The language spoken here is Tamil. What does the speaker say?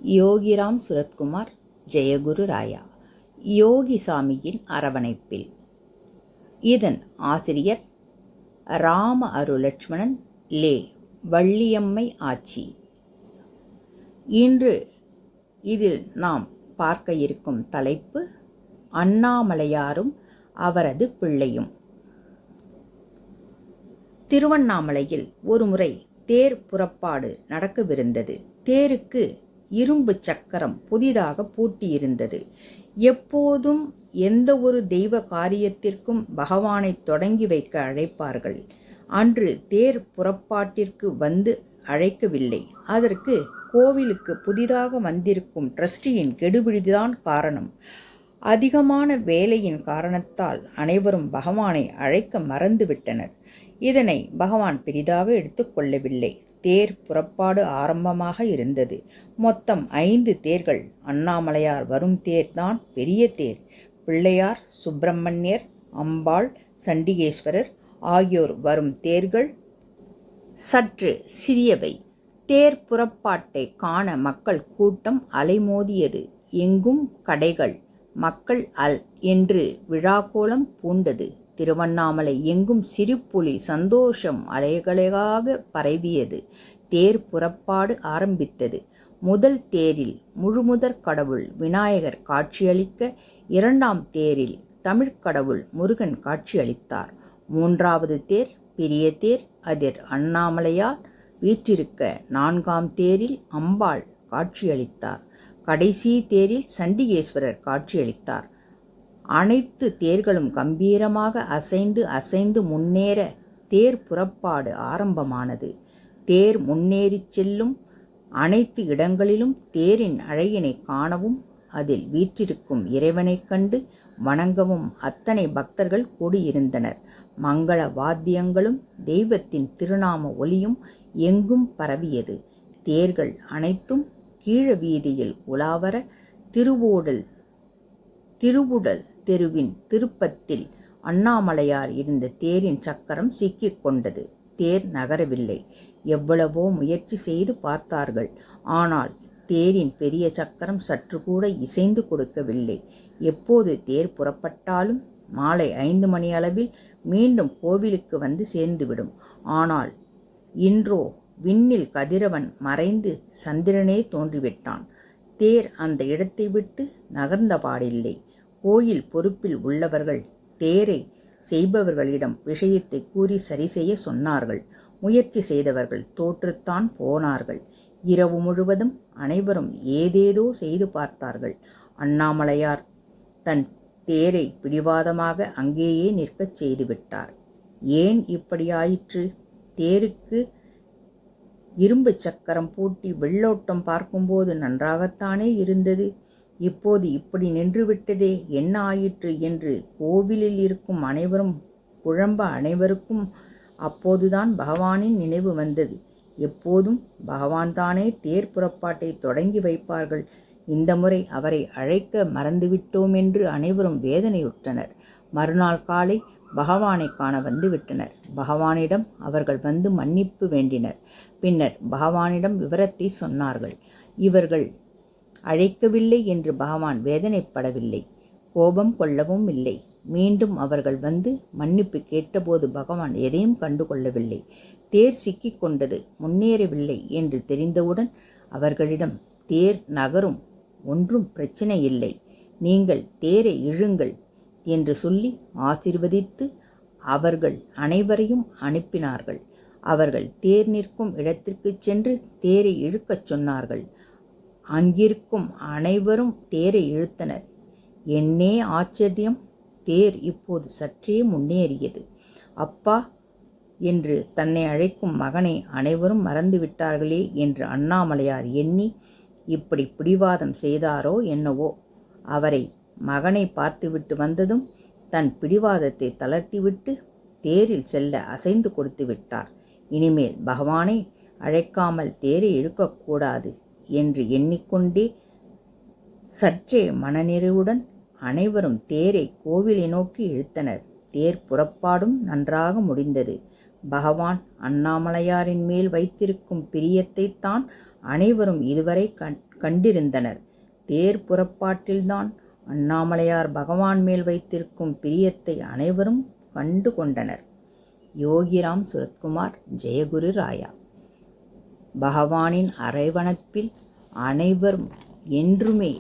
யோகிராம் சுரத்குமார், ஜெயகுரு ராயா. யோகிசாமியின் அரவணைப்பில். இதன் ஆசிரியர் ராம அருளட்சுமணன், லே. வள்ளியம்மை ஆச்சி. இன்று இதில் நாம் பார்க்க இருக்கும் தலைப்பு அண்ணாமலையாரும் அவரது பிள்ளையும். திருவண்ணாமலையில் ஒருமுறை தேர் புறப்பாடு நடக்கவிருந்தது. தேருக்கு இரும்பு சக்கரம் புதிதாக பூட்டியிருந்தது. எப்போதும் எந்த ஒரு தெய்வ காரியத்திற்கும் பகவானை தொடங்கி வைக்க அழைப்பார்கள். அன்று தேர் புறப்பாட்டிற்கு வந்து அழைக்கவில்லை. அதற்கு கோவிலுக்கு புதிதாக வந்திருக்கும் ட்ரஸ்டியின் கெடுபிடிதான் காரணம். அதிகமான வேலையின் காரணத்தால் அனைவரும் பகவானை அழைக்க மறந்துவிட்டனர். இதனை பகவான் பெரிதாக எடுத்துக்கொள்ளவில்லை. தேர் புறப்பாடு ஆரம்பமாக இருந்தது. மொத்தம் 5 தேர்கள். அண்ணாமலையார் வரும் தேர்தான் பெரிய தேர். பிள்ளையார், சுப்பிரமணியர், அம்பாள், சண்டிகேஸ்வரர் ஆகியோர் வரும் தேர்கள் சற்று சிறியவை. தேர் புறப்பாட்டை காண மக்கள் கூட்டம் அலைமோதியது. எங்கும் கடைகள், மக்கள் என்று விழாக்கோலம் பூண்டது. திருவண்ணாமலை எங்கும் சிரிப்புலி சந்தோஷம் அலைகளையாக பரவியது. தேர் புறப்பாடு ஆரம்பித்தது. முதல் தேரில் முழுமுதற் கடவுள் விநாயகர் காட்சியளிக்க, 2ஆம் தேரில் தமிழ்க்கடவுள் முருகன் காட்சியளித்தார். 3வது தேர் பெரிய தேர், அதில் அண்ணாமலையார் வீற்றிருக்க, 4ஆம் தேரில் அம்பாள் காட்சியளித்தார். கடைசி தேரில் சண்டிகேஸ்வரர் காட்சியளித்தார். அனைத்து தேர்களும் கம்பீரமாக அசைந்து முன்னேற தேர் புறப்பாடு ஆரம்பமானது. தேர் முன்னேறிச் செல்லும் அனைத்து இடங்களிலும் தேரின் அழகினை காணவும், அதில் வீற்றிருக்கும் இறைவனைக் கண்டு வணங்கவும் அத்தனை பக்தர்கள் கூடியிருந்தனர். மங்கள வாத்தியங்களும் தெய்வத்தின் திருநாம ஒலியும் எங்கும் பரவியது. தேர்கள் அனைத்தும் கீழ வீதியில் உலாவர, திருவுடல் தெருவின் திருப்பத்தில் அண்ணாமலையார் இருந்த தேரின் சக்கரம் சிக்கிக் கொண்டது. தேர் நகரவில்லை. எவ்வளவோ முயற்சி செய்து பார்த்தார்கள். ஆனால் தேரின் பெரிய சக்கரம் சற்று கூட இசைந்து கொடுக்கவில்லை. எப்போது தேர் புறப்பட்டாலும் மாலை 5 மணி அளவில் மீண்டும் கோவிலுக்கு வந்து சேர்ந்துவிடும். ஆனால் இன்றோ விண்ணில் கதிரவன் மறைந்து சந்திரனே தோன்றிவிட்டான். தேர் அந்த இடத்தை விட்டு நகர்ந்தபாடில்லை. கோயில் பொறுப்பில் உள்ளவர்கள் தேரை செய்பவர்களிடம் விஷயத்தை கூறி சரி செய்ய சொன்னார்கள். முயற்சி செய்தவர்கள் தோற்றுத்தான் போனார்கள். இரவு முழுவதும் அனைவரும் ஏதேதோ செய்து பார்த்தார்கள். அண்ணாமலையார் தன் தேரை பிடிவாதமாக அங்கேயே நிற்கச் செய்துவிட்டார். ஏன் இப்படியாயிற்று? தேருக்கு இரும்பு சக்கரம் பூட்டி வெள்ளோட்டம் பார்க்கும்போது நன்றாகத்தானே இருந்தது. இப்போது இப்படி நின்றுவிட்டதே, என்ன ஆயிற்று என்று கோவிலில் இருக்கும் அனைவரும் குழம்ப, அனைவருக்கும் அப்போதுதான் பகவானின் நினைவு வந்தது. எப்போதும் பகவான் தானே தேர் புறப்பாட்டை தொடங்கி வைப்பார்கள். இந்த முறை அவரை அழைக்க மறந்துவிட்டோம் என்று அனைவரும் வேதனையுற்றனர். மறுநாள் காலை பகவானை காண வந்துவிட்டனர். பகவானிடம் அவர்கள் வந்து மன்னிப்பு வேண்டினர். பின்னர் பகவானிடம் விவரத்தை சொன்னார்கள். இவர்கள் அழைக்கவில்லை என்று பகவான் வேதனைப்படவில்லை, கோபம் கொள்ளவும் இல்லை. மீண்டும் அவர்கள் வந்து மன்னிப்பு கேட்டபோது பகவான் எதையும் கண்டுகொள்ளவில்லை. தேர் சிக்கிக் கொண்டது, முன்னேறவில்லை என்று தெரிந்தவுடன் அவர்களிடம், தேர் நகரும், ஒன்றும் பிரச்சனை இல்லை, நீங்கள் தேரை இழுங்கள் என்று சொல்லி ஆசீர்வதித்து அவர்கள் அனைவரையும் அனுப்பினார்கள். அவர்கள் தேர் நிற்கும் இடத்திற்கு சென்று தேரை இழுக்கச் சொன்னார்கள். அங்கிருக்கும் அனைவரும் தேரை இழுத்தனர். என்னே ஆச்சரியம்! தேர் இப்போது சற்றே முன்னேறியது. அப்பா என்று தன்னை அழைக்கும் மகனை அனைவரும் மறந்துவிட்டார்களே என்று அண்ணாமலையார் எண்ணி இப்படி பிடிவாதம் செய்தாரோ என்னவோ. அவரை மகனை பார்த்துவிட்டு வந்ததும் தன் பிடிவாதத்தை தளர்த்திவிட்டு தேரில் செல்ல அசைந்து கொடுத்து விட்டார். இனிமேல் பகவானை அழைக்காமல் தேரை இழுக்கக்கூடாது என்று எண்ணிக்கொண்டே சற்றே மனநிறைவுடன் அனைவரும் தேரை கோவிலை நோக்கி இழுத்தனர். தேர் புறப்பாடும் நன்றாக முடிந்தது. பகவான் அண்ணாமலையாரின் மேல் வைத்திருக்கும் பிரியத்தைத்தான் அனைவரும் இதுவரை கண்டிருந்தனர். தேர் புறப்பாட்டில்தான் அண்ணாமலையார் பகவான் மேல் வைத்திருக்கும் பிரியத்தை அனைவரும் கண்டு கொண்டனர். யோகிராம் சுரத்குமார், ஜெயகுரு ராயா. பகவானின் அரவணைப்பில் அனைவரும் என்றுமே